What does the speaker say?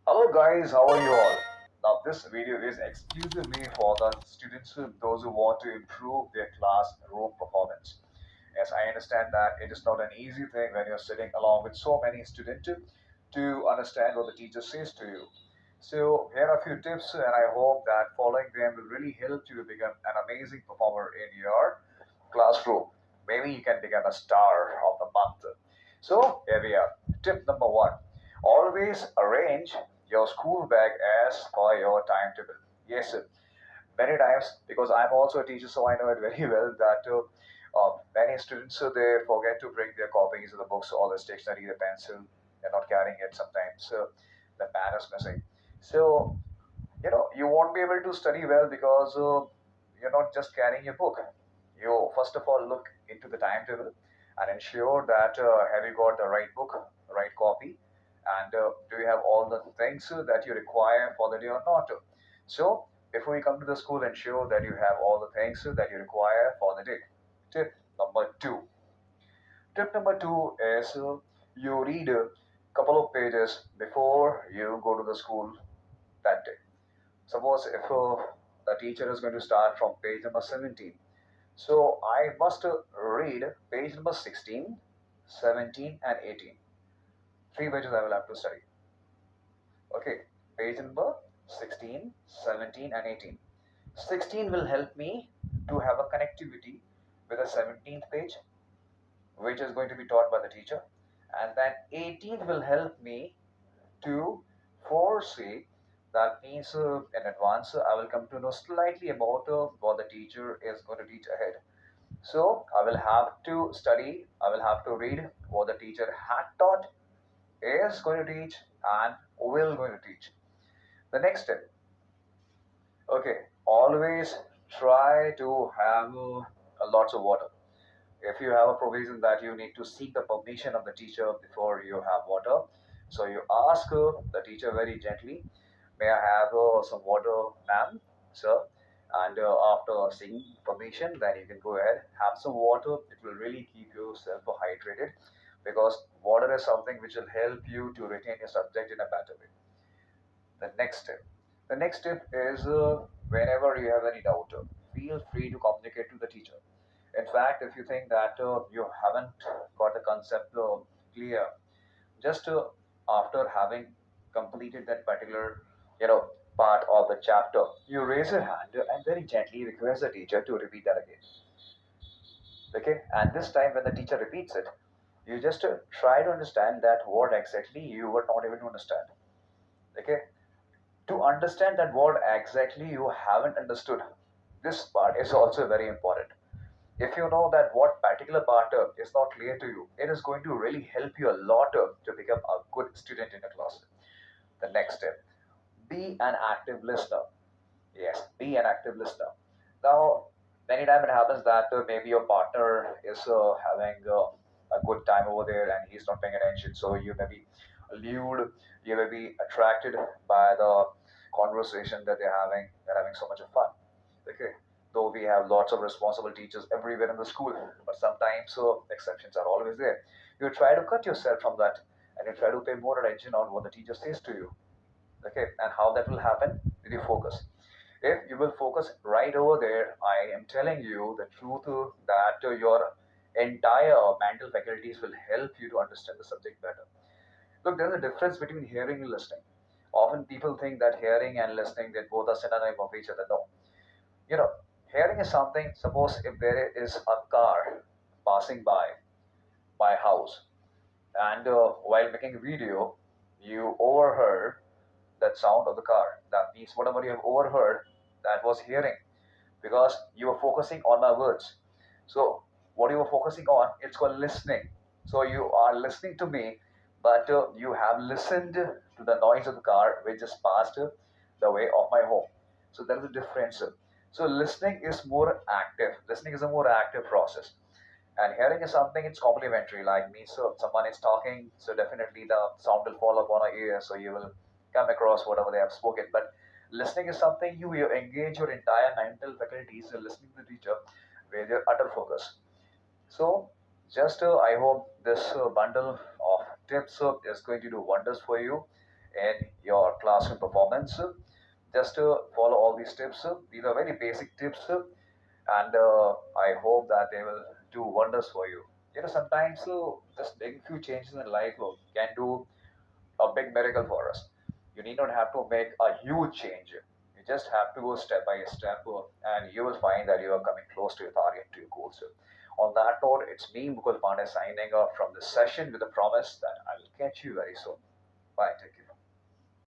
Hello guys, how are you all? Now this video is exclusively for the students, those who want to improve their classroom performance. Yes, I understand that it is not an easy thing when you're sitting along with so many students to understand what the teacher says to you. So here are a few tips and I hope that following them will really help you to become an amazing performer in your classroom. Maybe you can become a star of the month. So here we are. Tip number one. Always arrange your school bag as per your timetable. Yes, sir. Many times, because I'm also a teacher, so I know it very well that many students they forget to bring their copies of the books, all the stationery, the pencil. They're not carrying it sometimes. So the pen is missing. So you won't be able to study well because you're not just carrying your book. You first of all look into the timetable and ensure that have you got the right book, right copy, and do you have all the things that you require for the day or not. So before you come to the school, ensure that you have all the things that you require for the day. Tip number two. Tip number two is you read a couple of pages before you go to the school that day. Suppose if the teacher is going to start from page number 17, so I must read page number 16, 17, and 18. Three pages I will have to study. Okay, page number 16, 17, and 18. 16 will help me to have a connectivity with the 17th page, which is going to be taught by the teacher, and then 18th will help me to foresee. That means in advance I will come to know slightly about what the teacher is going to teach ahead. So I will have to study, I will have to read what the teacher had taught, is going to teach, and will going to teach. The next step, okay, always try to have lots of water. If you have a provision that you need to seek the permission of the teacher before you have water, so you ask the teacher very gently, may I have some water, ma'am, sir? And after seeking permission, then you can go ahead, have some water. It will really keep yourself hydrated because water is something which will help you to retain your subject in a better way. The next step. The next step is whenever you have any doubt, feel free to communicate to the teacher. In fact, if you think that you haven't got the concept clear, just after having completed that particular, you know, part of the chapter, you raise your hand and very gently request the teacher to repeat that again. Okay, and this time when the teacher repeats it, you just try to understand that what exactly you were not able to understand. Okay, to understand that what exactly you haven't understood, this part is also very important. If you know that what particular part is not clear to you, it is going to really help you a lot to become a good student in a class. The next step, be an active listener. Yes, be an active listener. Now, many times it happens that maybe your partner is having a good time over there and he's not paying attention. So you may be lured, you may be attracted by the conversation that they're having. They're having so much of fun. Okay, though we have lots of responsible teachers everywhere in the school, but sometimes exceptions are always there. You try to cut yourself from that and you try to pay more attention on what the teacher says to you. Okay, and how that will happen? Did you focus? If you will focus right over there, I am telling you the truth that your entire mental faculties will help you to understand the subject better. Look, there's a difference between hearing and listening. Often people think that hearing and listening, they both are synonym of each other. No. You know, hearing is something, suppose if there is a car passing by my house, and while making a video, you overheard that sound of the car. That means whatever you have overheard, that was hearing because you were focusing on my words. So what you were focusing on, it's called listening. So you are listening to me, but you have listened to the noise of the car which just passed the way of my home. So there is a difference. So listening is more active. Listening is a more active process. And hearing is something it's complementary, like me. So someone is talking, so definitely the sound will fall upon our ear, so you will come across whatever they have spoken. But listening is something you engage your entire mental faculties in listening to the teacher with your utter focus. So just I hope this bundle of tips is going to do wonders for you in your classroom performance. Just follow all these tips. These are very basic tips, and I hope that they will do wonders for you. Sometimes just making few changes in life can do a big miracle for us. You need not have to make a huge change. You just have to go step by step, and you will find that you are coming close to your target, to your goals. On that note, it's me, Mukul Pandey, signing off from this session with a promise that I will catch you very soon. Bye. Take care.